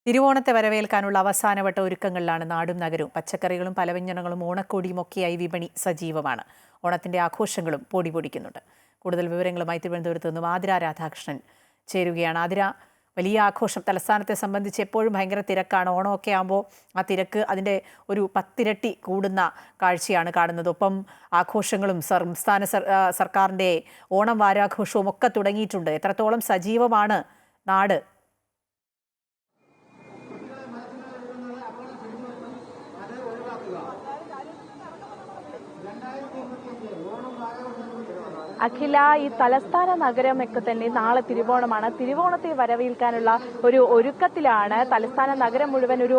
തിരുവോണത്തെ വരവേൽക്കാനുള്ള അവസാനവട്ട ഒരുക്കങ്ങളിലാണ് നാടും നഗരവും. പച്ചക്കറികളും പലവ്യഞ്ജനങ്ങളും ഓണക്കോടിയും ഒക്കെയായി വിപണി സജീവമാണ്. ഓണത്തിന്റെ ആഘോഷങ്ങളും പൊടിപൊടിക്കുന്നുണ്ട്. കൂടുതൽ വിവരങ്ങളുമായി തിരുവനന്തപുരത്ത് നിന്നും ആതിര രാധാകൃഷ്ണൻ ചേരുകയാണ്. ആതിര, വലിയ ആഘോഷം തലസ്ഥാനത്തെ സംബന്ധിച്ച് എപ്പോഴും ഭയങ്കര തിരക്കാണ്. ഓണമൊക്കെ ആകുമ്പോൾ ആ തിരക്ക് അതിൻ്റെ ഒരു 10 ഇരട്ടി കൂടുന്ന കാഴ്ചയാണ് കാണുന്നത്. ഒപ്പം ആഘോഷങ്ങളും സംസ്ഥാന സർക്കാരിൻ്റെ ഓണം വാരാഘോഷവും ഒക്കെ തുടങ്ങിയിട്ടുണ്ട്. എത്രത്തോളം സജീവമാണ് നാട്? അഖില, ഈ തലസ്ഥാന നഗരമൊക്കെ തന്നെ നാളെ തിരുവോണമാണ്. തിരുവോണത്തെ വരവേൽക്കാനുള്ള ഒരു ഒരുക്കത്തിലാണ്. തലസ്ഥാന നഗരം മുഴുവൻ ഒരു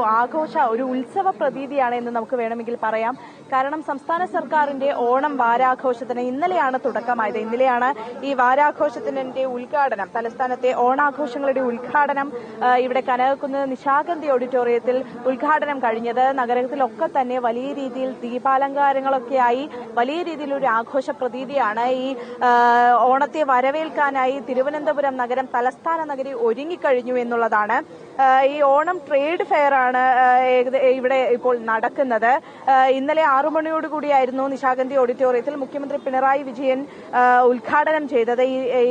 ഒരു ഉത്സവ പ്രതീതിയാണ് എന്ന് നമുക്ക് വേണമെങ്കിൽ പറയാം. കാരണം സംസ്ഥാന സർക്കാരിന്റെ ഓണം വാരാഘോഷത്തിന് ഇന്നലെയാണ് തുടക്കമായത്. ഇന്നലെയാണ് ഈ വാരാഘോഷത്തിന്റെ ഉദ്ഘാടനം, തലസ്ഥാനത്തെ ഓണാഘോഷങ്ങളുടെ ഉദ്ഘാടനം ഇവിടെ കനകക്കുന്ന് നിശാഗന്ധി ഓഡിറ്റോറിയത്തിൽ ഉദ്ഘാടനം കഴിഞ്ഞത്. നഗരത്തിലൊക്കെ തന്നെ വലിയ രീതിയിൽ ദീപാലങ്കാരങ്ങളൊക്കെയായി വലിയ രീതിയിൽ ഒരു ആഘോഷ പ്രതീതിയാണ്. ഈ ഓണത്തെ വരവേൽക്കാനായി തിരുവനന്തപുരം നഗരം, തലസ്ഥാന നഗരി ഒരുങ്ങിക്കഴിഞ്ഞു എന്നുള്ളതാണ്. ഈ ഓണം ട്രേഡ് ഫെയർ ആണ് ഇവിടെ ഇപ്പോൾ നടക്കുന്നത്. ഇന്നലെ 6 മണിയോടുകൂടിയായിരുന്നു നിശാഗന്ധി ഓഡിറ്റോറിയത്തിൽ മുഖ്യമന്ത്രി പിണറായി വിജയൻ ഉദ്ഘാടനം ചെയ്തത്.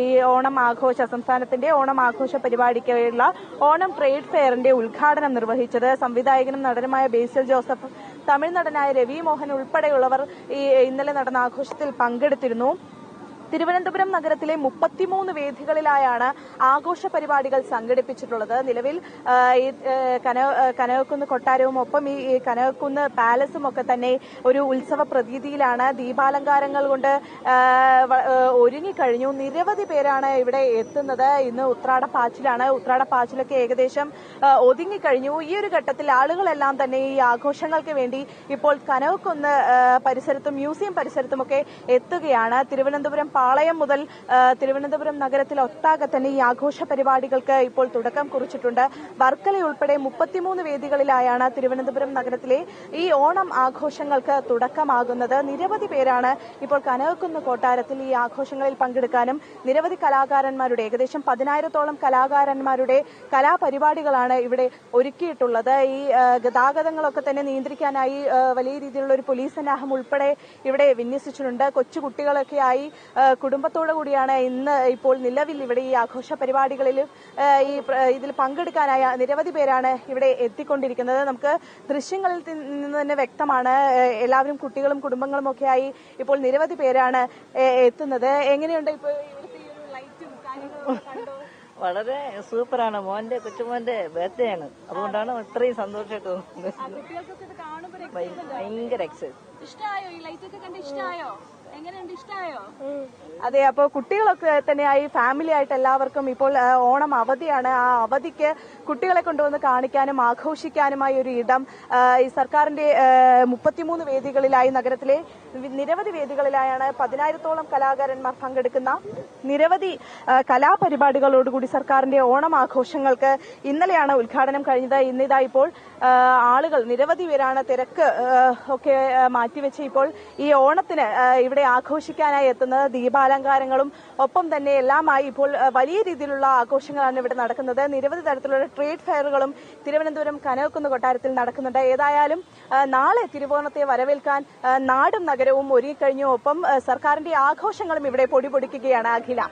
ഈ ഓണം ആഘോഷ, സംസ്ഥാനത്തിന്റെ ഓണം ആഘോഷ പരിപാടിക്കുള്ള ഓണം ട്രേഡ് ഫെയറിന്റെ ഉദ്ഘാടനം നിർവഹിച്ചത്. സംവിധായകനും നടനുമായ ബേസിൽ ജോസഫ്, തമിഴ് നടനായ രവി മോഹൻ ഉൾപ്പെടെയുള്ളവർ ഇന്നലെ നടന്ന ആഘോഷത്തിൽ പങ്കെടുത്തിരുന്നു. തിരുവനന്തപുരം നഗരത്തിലെ 33 വേദികളിലായാണ് ആഘോഷ പരിപാടികൾ സംഘടിപ്പിച്ചിട്ടുള്ളത്. നിലവിൽ കനകക്കുന്ന് കൊട്ടാരവും ഒപ്പം ഈ കനകക്കുന്ന് പാലസും ഒക്കെ തന്നെ ഒരു ഉത്സവ പ്രതീതിയിലാണ്. ദീപാലങ്കാരങ്ങൾ കൊണ്ട് ഒരുങ്ങിക്കഴിഞ്ഞു. നിരവധി പേരാണ് ഇവിടെ എത്തുന്നത്. ഇന്ന് ഉത്രാടപ്പാച്ചിലാണ്. ഉത്രാടപ്പാച്ചിലൊക്കെ ഏകദേശം ഒതുങ്ങിക്കഴിഞ്ഞു. ഈ ഒരു ഘട്ടത്തിൽ ആളുകളെല്ലാം തന്നെ ഈ ആഘോഷങ്ങൾക്ക് വേണ്ടി ഇപ്പോൾ കനകക്കുന്ന് പരിസരത്തും മ്യൂസിയം പരിസരത്തുമൊക്കെ എത്തുകയാണ്. തിരുവനന്തപുരം പാളയം മുതൽ തിരുവനന്തപുരം നഗരത്തിൽ ഒട്ടാകെ തന്നെ ഈ ആഘോഷ പരിപാടികൾക്ക് ഇപ്പോൾ തുടക്കം കുറിച്ചിട്ടുണ്ട്. വർക്കല ഉൾപ്പെടെ 33 വേദികളിലായാണ് തിരുവനന്തപുരം നഗരത്തിലെ ഈ ഓണം ആഘോഷങ്ങൾക്ക് തുടക്കമാകുന്നത്. നിരവധി പേരാണ് ഇപ്പോൾ കനകക്കുന്ന് കൊട്ടാരത്തിൽ ഈ ആഘോഷങ്ങളിൽ പങ്കെടുക്കാനും നിരവധി കലാകാരന്മാരുടെ, ഏകദേശം 10,000-ഓളം കലാകാരന്മാരുടെ കലാപരിപാടികളാണ് ഇവിടെ ഒരുക്കിയിട്ടുള്ളത്. ഈ ഗതാഗതങ്ങളൊക്കെ തന്നെ നിയന്ത്രിക്കാനായി വലിയ രീതിയിലുള്ള ഒരു പോലീസ് സന്നാഹം ഉൾപ്പെടെ ഇവിടെ വിന്യസിച്ചിട്ടുണ്ട്. കൊച്ചുകുട്ടികളൊക്കെയായി കുടുംബത്തോടു കൂടിയാണ് ഇന്ന് ഇപ്പോൾ നിലവിൽ ഇവിടെ ഈ ആഘോഷ പരിപാടികളിൽ ഇതിൽ പങ്കെടുക്കാനായ നിരവധി പേരാണ് ഇവിടെ എത്തിക്കൊണ്ടിരിക്കുന്നത്. നമുക്ക് ദൃശ്യങ്ങളിൽ നിന്ന് തന്നെ വ്യക്തമാണ്. എല്ലാവരും കുട്ടികളും കുടുംബങ്ങളും ഒക്കെയായി ഇപ്പോൾ നിരവധി പേരാണ് എത്തുന്നത്. എങ്ങനെയുണ്ട് ഇപ്പോൾ ഇവിടുത്തെ ഈ ഒരു ലൈറ്റും കാര്യങ്ങളും കണ്ടോ? വളരെ സൂപ്പറാണ്. കൊച്ചുമോന്റെ ബർത്ത്ഡേ ആണ്, അതുകൊണ്ടാണ് ഇത്രയും സന്തോഷമായിട്ട് തോന്നുന്നത്. ഭയങ്കര എക്സൈറ്റ്. ഇഷ്ടമായോ ഈ ലൈറ്റ് ഒക്കെ കണ്ട്? ഇഷ്ടമായോ? എങ്ങനെയുണ്ട്? ഇഷ്ടമായോ? അതെ, അപ്പോൾ കുട്ടികളൊക്കെ തന്നെയായി ഫാമിലി ആയിട്ട് എല്ലാവർക്കും ഇപ്പോൾ ഓണം അവധിയാണ്. ആ അവധിക്ക് കുട്ടികളെ കൊണ്ടുവന്ന് കാണിക്കാനും ആഘോഷിക്കാനുമായി ഒരു ഇടം ഈ സർക്കാരിന്റെ 33 വേദികളിലായി, നഗരത്തിലെ നിരവധി വേദികളിലായാണ് 10,000-ഓളം കലാകാരന്മാർ പങ്കെടുക്കുന്ന നിരവധി കലാപരിപാടികളോടുകൂടി സർക്കാരിന്റെ ഓണം ആഘോഷങ്ങൾക്ക് ഇന്നലെയാണ് ഉദ്ഘാടനം കഴിഞ്ഞത്. ഇന്നിതാ ഇപ്പോൾ ആളുകൾ, നിരവധി പേരാണ് തിരക്ക് ഒക്കെ മാറ്റിവെച്ച് ഇപ്പോൾ ഈ ഓണത്തിന് ഇവിടെ ആഘോഷിക്കാനായി എത്തുന്നത്. ദീപാലങ്കാരങ്ങളും ഒപ്പം തന്നെ എല്ലാമായി ഇപ്പോൾ വലിയ രീതിയിലുള്ള ആഘോഷങ്ങളാണ് ഇവിടെ നടക്കുന്നത്. നിരവധി തരത്തിലുള്ള ട്രേഡ് ഫെയറുകളും തിരുവനന്തപുരം കനകക്കുന്ന് കൊട്ടാരത്തിൽ നടക്കുന്നുണ്ട്. ഏതായാലും നാളെ തിരുവോണത്തെ വരവേൽക്കാൻ നാടും നഗരവും ഒരുങ്ങിക്കഴിഞ്ഞു. ഒപ്പം സർക്കാരിന്റെ ആഘോഷങ്ങളും ഇവിടെ പൊടിപൊടിക്കുകയാണ്. അഖില.